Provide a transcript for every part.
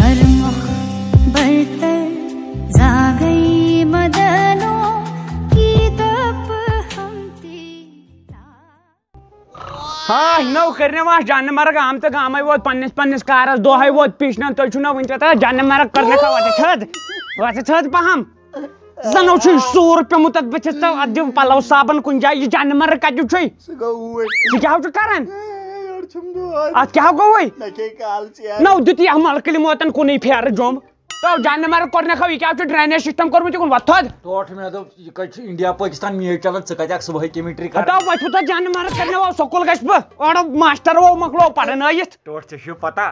गुरमुख बरतर जा गई मदनों की तप हमती। हाँ नौ करने वहाँ जान मरग आम तो गाँव वोत पन्निस पन्निस कारस दोहे वोत पीछना तो चुना वहीं तथा जान मरग करने का वाचे छद पहम जनो छु सूर पे मुतत बचत अद्य पलव साबन कुन जाय जान मरग का जुछई क्या हो करन आज क्या गो वही नौ दुती हमल कली मोतन को नहीं फेर जोम तो जान मरग करने का क्या ड्रेनेज सिस्टम कर मुझे वथद टोट में तो इंडिया पाकिस्तान मैच चलन सका सुबह केमिट्री कर तो वथ तो जान मरग करने वो स्कूल गस ब और मास्टर वो मकलो पढ़नायत टोट से पता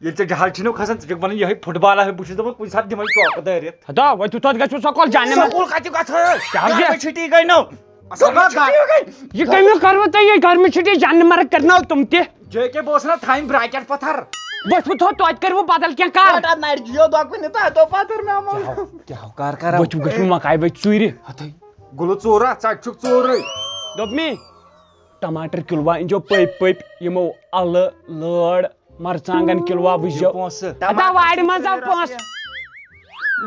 ये जहाल छिनो खसन से बन ये फुटबॉल है बुछ दब कुछ साथ दिमाग चौक दरित तो वथ तो गस स्कूल जाने में स्कूल का क्या छुट्टी गई नो ये कहीं करवत है ये घर में छुट्टी जान मरग करना हो तुम ते जेके बोसना थाइन ब्रैकेट पत्थर बस वो तो आज कर वो बादल क्या कार टा नाइट जियो दोक ने तो पत्थर में हम क्या कार कर बचू गसु मकाई बच चूरी हथै गुलो चोरा चाचुक चोरै दोपमी टमाटर किलवा इंजो पैप पैप यमो अल लड़ मरचांगन किलवा बुझो अता वाड़ मजा पोस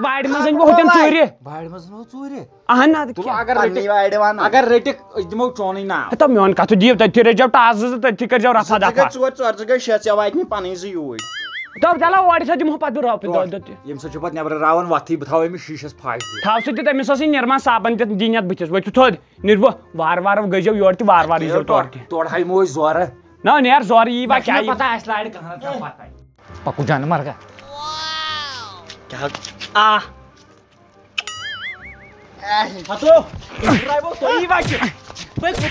वाड़ मजा वो होतन चोरी वाड़ मजा नो चोरी अहन तू अगर रेटिक दिमो चोनी ना अता मेन कथु दियो त तिरे जब टाज त कर जाव रफा दफा चोर चोर जगह शेच वाइट ने पानी से यूई तब चला वाड़ से दिमो पदु रफ दत यम सच पत नेबर रावन वाथी बथाव में शीशस फाइट थाव से त मिस सि निर्मा साबन त दिनत बचस वच थोद निर्व वार वार गजो योर त वार वार इजो तोड़ हाई मोय जोर ना नेर जोर ई बा क्या पता है स्लाइड कहां का पता है पक्कू जान मार का क्या आ हतो ड्राइवर तो ई बाकी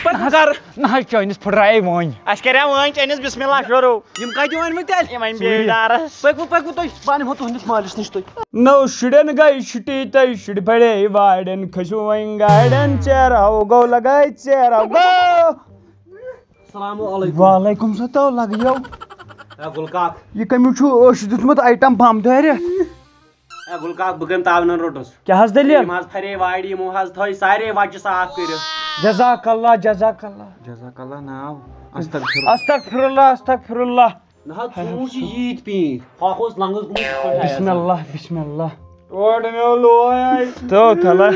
पर हजार ना चाइनीज फड़राय मोन अस करया वन चाइनीज बिस्मिल्लाह शुरू यम का दिवन में तेल यम बेदारस पकू तो पानी हो तो हंदिस मालिस निश तो नौ शुडन गई छुट्टी तई शुड पड़े वार्डन खसु वहीं गार्डन चेहराओ गो लगाई चेहराओ गो अस्सलाम वालेकुम वालेकुम सलाम लगियो गुलकाक ये कमी छु ओश दुतमत आइटम पाम धरे गुलकाक बगन तावन रोटस क्या हस दलिल माज फरे वाड़ी मो हस थई सारे वाच साफ कर जज़ाकल्लाह जज़ाकल्लाह जज़ाकल्लाह नाव अस्तगफिरुल्लाह अस्तगफिरुल्लाह ना तू छी ईद पी फाकोस लंगस गुम बिस्मिल्लाह बिस्मिल्लाह ओड में लोय तो थला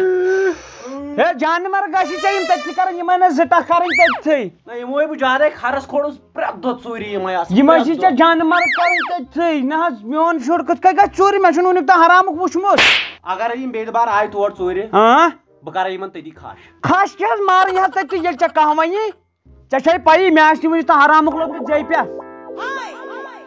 हे जान मर गाशी चाहिए तक कर यमन जटा करन तक थई ना यमोय बु जारे खरस खोडस प्रेप दो चोरी यमय अस यमय छी जान मर करन तक थई ना मियोन छोड़ कत का चोरी मैं सुनु त हराम वुछमोस अगर यम बेद बार आय तोड़ चोरी हां बकर यमन तदी खाश खाश क्या मार यहां तक ये च कहवई चे पई मैच नी त हराम लोग जय पे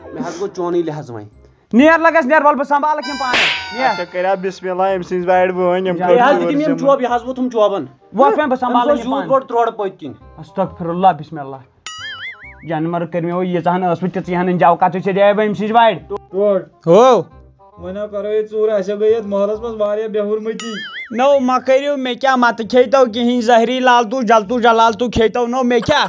मैं हस गो चोनी लिहाज वई नेर लगस नेर वल संभाल के पानी नेर अच्छा करया बिस्मिल्लाह एम सिंस वाइड वन एम यहां दिम चोब यहां वो तुम चोबन वो पे संभाल के पानी बोट त्रोड़ पतिन अस्तगफिरुल्लाह बिस्मिल्लाह जानवर करमे हो ये जहान अस्पत यहां जाव का छ दे एम सिंस वाइड तोड़ हो वना करो ये चोर ऐसे गयत महलस में वारिया बेहुरमती नो मा करियो मैं क्या मत खेतो कहीं जहरी लाल तू जलतू जलाल तू खेतो नो मैं क्या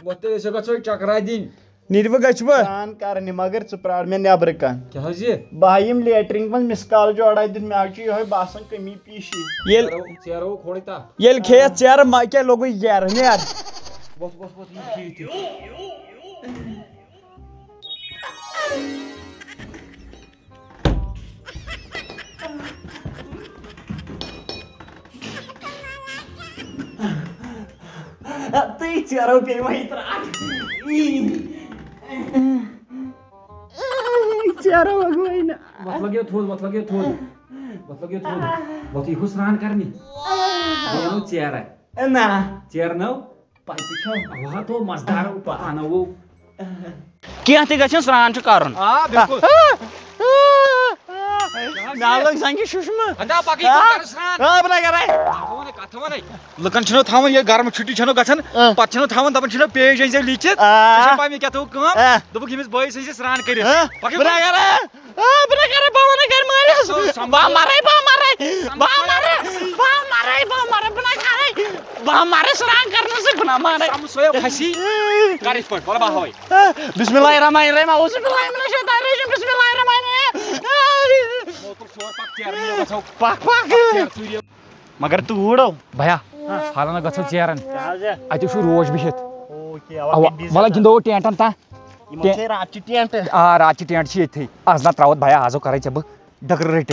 वते ऐसे गछो चकरा दिन निर्व गछब कान करने मगर चप्राड़ में नेबर कान क्या है ये बाहिम लेटरिंग में मिस कॉल जोड़ा दिन में आची होय बासन कमी पीशी येल चेरो खोड़ता येल खे चेर मा के लोग यार ने यार बस ये ठीक तई चेरो पे वही त्रा चेरो भगवाई ना मत लगे थोड़ बहुत ही खुशरान करनी ये चेयर है ना चेयर नो पाइप छो वहां तो मजदार पाना वो क्या ते गछन स्नान छ करन हां बिल्कुल नालक संगी सुषमा अंदा बाकी कर स्नान हां बना करे कथवने लकन छनो थावन ये घर में छुट्टी छनो गछन पत छनो थावन दपन छनो पेज जै लिखित पाइ में क्या तो काम दबु किमिस बॉय से स्नान करे बना करे बावना घर मारे बा मारे स्नान करने से गुनाह मारे हम सोया फसी कारिस पट बोला बा होय बिस्मिल्लाहिर्रहमानिर्रहीम औज़ु बिल्लाहि मिनश शैतानिर रजीम बिस्मिल्लाहिर्रहमानिर्रहीम मोटर छोड़ पक चेयर में गछो पक मगर तू उड़ो भैया हालाना गछो चेयरन क्या अति छु रोज बिहित ओके अब वाला गिंदो टेंटन ता رات ٹینٹ آ رات ٹینٹ یہ آز نا تراوت بھیا آزو کرے ے بہ ڈگر رٹت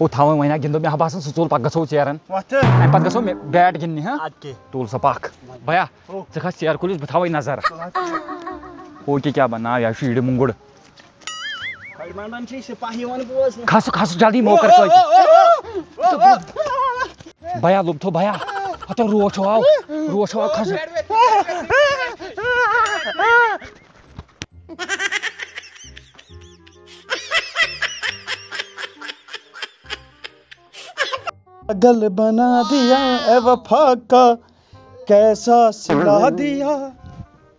ہو تھاون وۄنۍ گِنٛدو مےٚ باسان سُہ ژوٚل پتہٕ گژھو ژیرن امہِ پتہٕ گژھو بیٹ گِنٛدنہِ ہاں تُل سا پکھ بھیا ژٕ کھس ژیر کُلِس بہٕ تھاوے نظر ہو کیٛاہ بناو یہِ چھُ یِڈِ مونٛگُر کھس کھس جلدی موقع بھیا لوٚب تھو بھیا ہتو روش آو کھس پاگل بنا دیا اے وفا کا کیسا سلا دیا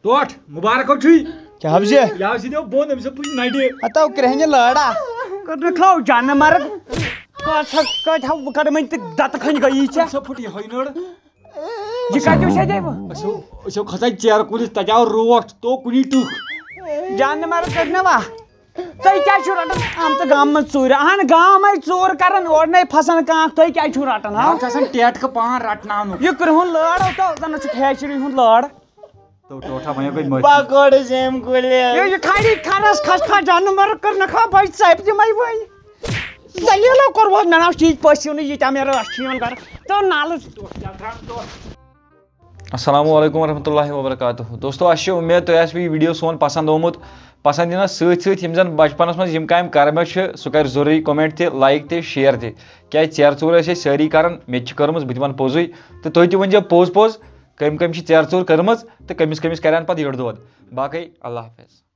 ٹوٹھ مبارک ہو چھُے کیا حبجے یا سیدھو بوٚن أمِس پُج نَڑِ ہتاو کرہنہِ لٲڑا کر کھاو جان مرگ کتھا بہٕ کڑٕ وۄنۍ تہِ دتہٕ کھنٛڈ گٔیی ژےٚ سۄ پھٕٹ یِہوٚے نٔر یہِ کتیو سیدے بہٕ أسۍ کھسان ژیرٕ کُلِس تتہِ آو روٹھ تو کُنی ٹُکھ جان مرگ کٔر مےٚ وا تُہۍ کیٛازِ چھُو رٹان آمژٕ گامہٕ منٛز ژوٗرِ اہن گامے ژوٗر کران اورٕ نے پھسان کانٛہہ تُہۍ کیٛازِ چھُو رٹان ہا چھُ آسان ٹیٹکہٕ پان رٹناونُک یہِ کرٛہُن لٲر تو زن چھُ کھیچری ہُنٛد لٲر ٹوٹھا وۄنۍ گٔے مٔشی پکوڑ سیم کُلہِ یہِ کھڑی کھنس کھس کھا جان مرگ کٔر نہٕ کھا بچ ژپہِ دِمے وۄنۍ زلیٖلو کوٚرہوس مےٚ ناو چیٖز پٔژھِو نہٕ ییٖتیٛاہ مےٚ رٲچھ چھِ یِوان کران تہٕ نالہٕ السلام علیکم ورحمۃ اللہ وبرکاتہ دوستو اَسہِ چھِ اُمید تۄہہِ آسِوٕ یہِ ویٖڈیو سون پسنٛد آمُت پسنٛد یِنس سۭتۍ سۭتۍ یِم زن بچپنس منٛز یِم کامہِ کرمژٕ چھِ سُہ کرِ ضروٗری کومنٹ تہِ لایک تہِ شیر تہِ کیٛازِ ژیرٕ ژوٗر ٲسۍ أسۍ سٲری کران مےٚ تہِ چھِ کٔرمٕژ بہٕ تہِ ونہٕ پوٚزُے تہٕ تُہۍ تہِ ؤنۍزیو پوٚز پوٚز کٔمۍ کٔمۍ چھِ ژیرٕ ژوٗر کٔرمٕژ تہٕ کٔمِس کٔمِس کرن پتہٕ یٔڈ دود باقٕے اللہ حافظ